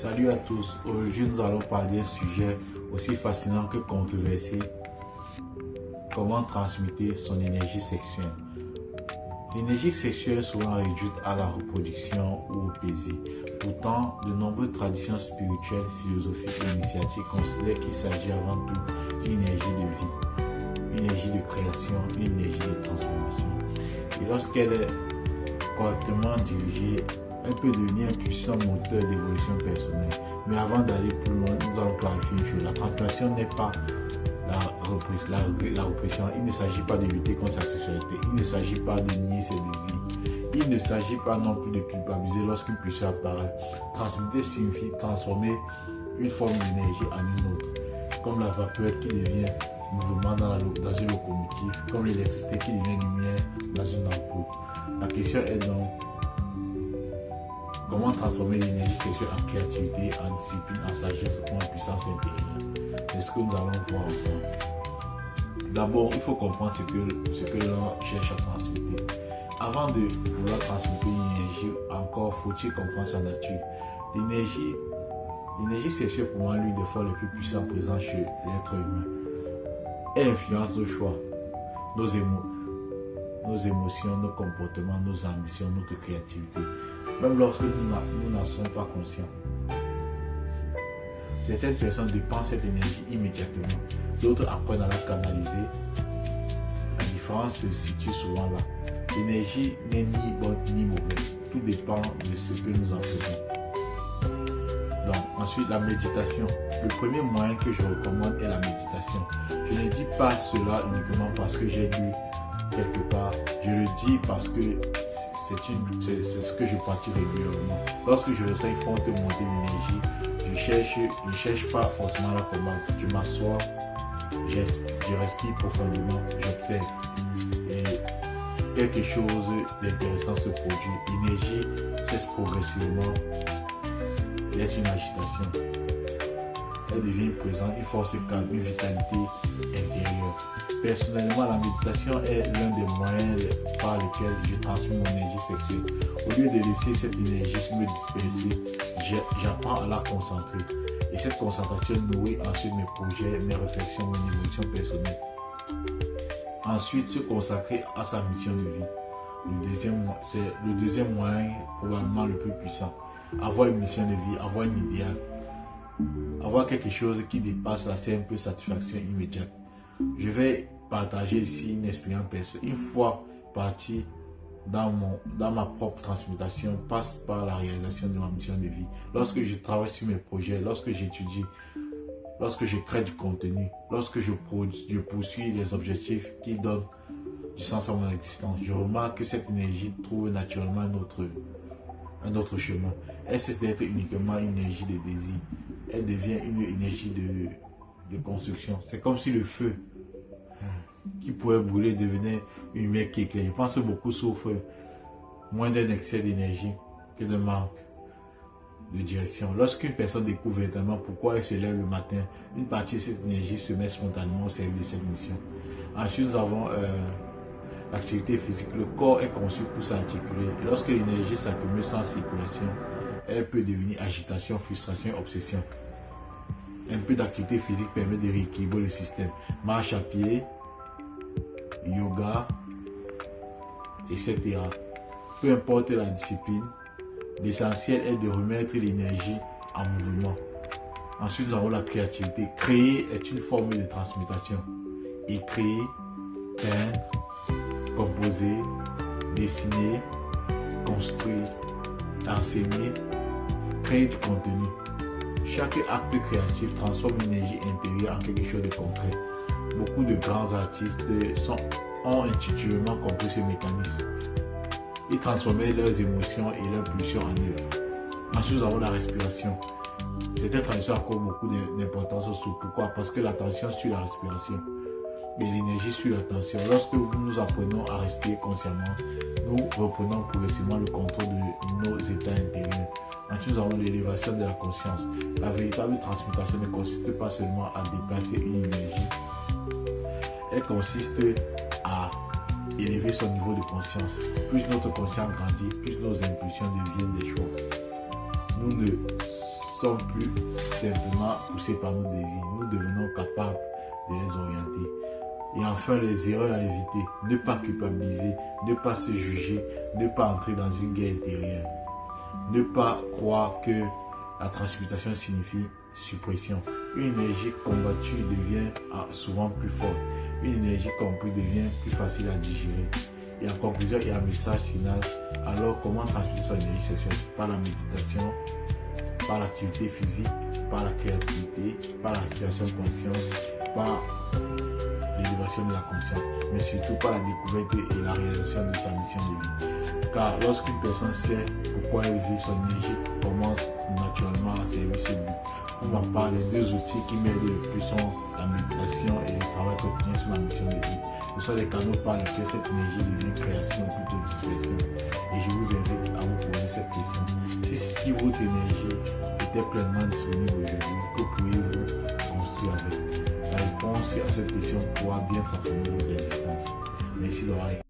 Salut à tous, aujourd'hui nous allons parler d'un sujet aussi fascinant que controversé, comment transmettre son énergie sexuelle. L'énergie sexuelle est souvent réduite à la reproduction ou au plaisir. Pourtant, de nombreuses traditions spirituelles, philosophiques et initiatiques considèrent qu'il s'agit avant tout d'une énergie de vie, une énergie de création, une énergie de transformation. Et lorsqu'elle est correctement dirigée, elle peut devenir un puissant moteur d'évolution personnelle. Mais avant d'aller plus loin, nous allons clarifier une chose. La transformation n'est pas la répression. Il ne s'agit pas de lutter contre sa sexualité. Il ne s'agit pas de nier ses désirs. Il ne s'agit pas non plus de culpabiliser lorsqu'une pulsion apparaît. Transmuter signifie transformer une forme d'énergie en une autre. Comme la vapeur qui devient mouvement dans une locomotive, comme l'électricité qui devient lumière dans une ampoule. La question est donc, comment transformer l'énergie sexuelle en créativité, en discipline, en sagesse ou en puissance intérieure? C'est ce que nous allons voir ensemble. D'abord, il faut comprendre ce que l'on cherche à transmettre. Avant de vouloir transmettre une énergie, encore faut-il comprendre sa nature. L'énergie sexuelle, pour moi, l'une des forces les plus puissantes présentes chez l'être humain. Elle influence nos choix, nos émotions, nos comportements, nos ambitions, notre créativité. Même lorsque nous n'en sommes pas conscients. Certaines personnes dépensent cette énergie immédiatement. D'autres apprennent à la canaliser. La différence se situe souvent là. L'énergie n'est ni bonne ni mauvaise. Tout dépend de ce que nous en faisons. Donc, ensuite, la méditation. Le premier moyen que je recommande est la méditation. Je ne dis pas cela uniquement parce que j'ai lu quelque part. Je le dis parce que c'est ce que je pratique régulièrement. Lorsque je ressens une forte montée d'énergie, je ne cherche pas forcément la combattre. Je m'assois, je respire profondément, j'observe. Et quelque chose d'intéressant se produit. L'énergie cesse progressivement. Laisse une agitation. Elle devient présente, une force calme, une vitalité intérieure. Personnellement, la méditation est l'un des moyens par lesquels je transmets mon énergie sexuelle. Au lieu de laisser cette énergie me disperser, j'apprends à la concentrer. Et cette concentration nourrit ensuite mes projets, mes réflexions, mon évolution personnelle. Ensuite, se consacrer à sa mission de vie. C'est le deuxième moyen, probablement le plus puissant. Avoir une mission de vie, avoir un idéal. Avoir quelque chose qui dépasse la simple satisfaction immédiate. Je vais partager ici une expérience personnelle. Une fois parti dans ma propre transmutation, passe par la réalisation de ma mission de vie. Lorsque je travaille sur mes projets, lorsque j'étudie, lorsque je crée du contenu, lorsque je poursuis les objectifs qui donnent du sens à mon existence, je remarque que cette énergie trouve naturellement un autre chemin. Elle cesse d'être uniquement une énergie de désir. Elle devient une énergie de construction. C'est comme si le feu qui pourrait brûler devenait une lumière qui éclaire. Je pense que beaucoup souffrent moins d'un excès d'énergie que d'un manque de direction. Lorsqu'une personne découvre véritablement pourquoi elle se lève le matin, une partie de cette énergie se met spontanément au service de cette mission. Ensuite, nous avons l'activité physique. Le corps est conçu pour s'articuler. Et lorsque l'énergie s'accumule sans circulation, elle peut devenir agitation, frustration, obsession. Un peu d'activité physique permet de rééquilibrer le système. Marche à pied, yoga, etc. Peu importe la discipline, l'essentiel est de remettre l'énergie en mouvement. Ensuite, nous avons la créativité. Créer est une forme de transmutation. Écrire, peindre, composer, dessiner, construire, enseigner, créer du contenu. Chaque acte créatif transforme l'énergie intérieure en quelque chose de concret. Beaucoup de grands artistes ont intuitivement compris ce mécanisme. Ils transformaient leurs émotions et leurs pulsions en œuvre. Ensuite, nous avons la respiration. Certaines traditions accordent beaucoup d'importance au souffle. Pourquoi? Parce que l'attention suit la respiration. Et l'énergie suit l'attention. Lorsque nous apprenons à respirer consciemment, nous reprenons progressivement le contrôle de nos états intérieurs. Ensuite, nous avons l'élévation de la conscience. La véritable transmutation ne consiste pas seulement à déplacer une énergie. Elle consiste à élever son niveau de conscience. Plus notre conscience grandit, plus nos impulsions deviennent des choix. Nous ne sommes plus simplement poussés par nos désirs. Nous devenons capables de les orienter. Et enfin, les erreurs à éviter. Ne pas culpabiliser, ne pas se juger, ne pas entrer dans une guerre intérieure. Ne pas croire que la transmutation signifie suppression. Une énergie combattue devient souvent plus forte. Une énergie comprise devient plus facile à digérer. Et en conclusion, il y a un message final. Alors, comment transmuter son énergie sexuelle? Par la méditation, par l'activité physique, par la créativité, par la respiration consciente, par l'élévation de la conscience, mais surtout par la découverte et la réalisation de sa mission de vie. Car lorsqu'une personne sait pourquoi elle vit, son énergie commence naturellement à servir ce but. On va parler des deux outils qui m'aident le plus sont la méditation et le travail quotidien sur ma mission de vie. Ce sont les canaux par lesquels cette énergie devient création ou plutôt dispersion. Et je vous invite à vous poser cette question. Si votre énergie était pleinement disponible aujourd'hui, que pourriez-vous construire avec? La réponse à cette question pourra bien transformer vos existences. Merci d'avoir écouté.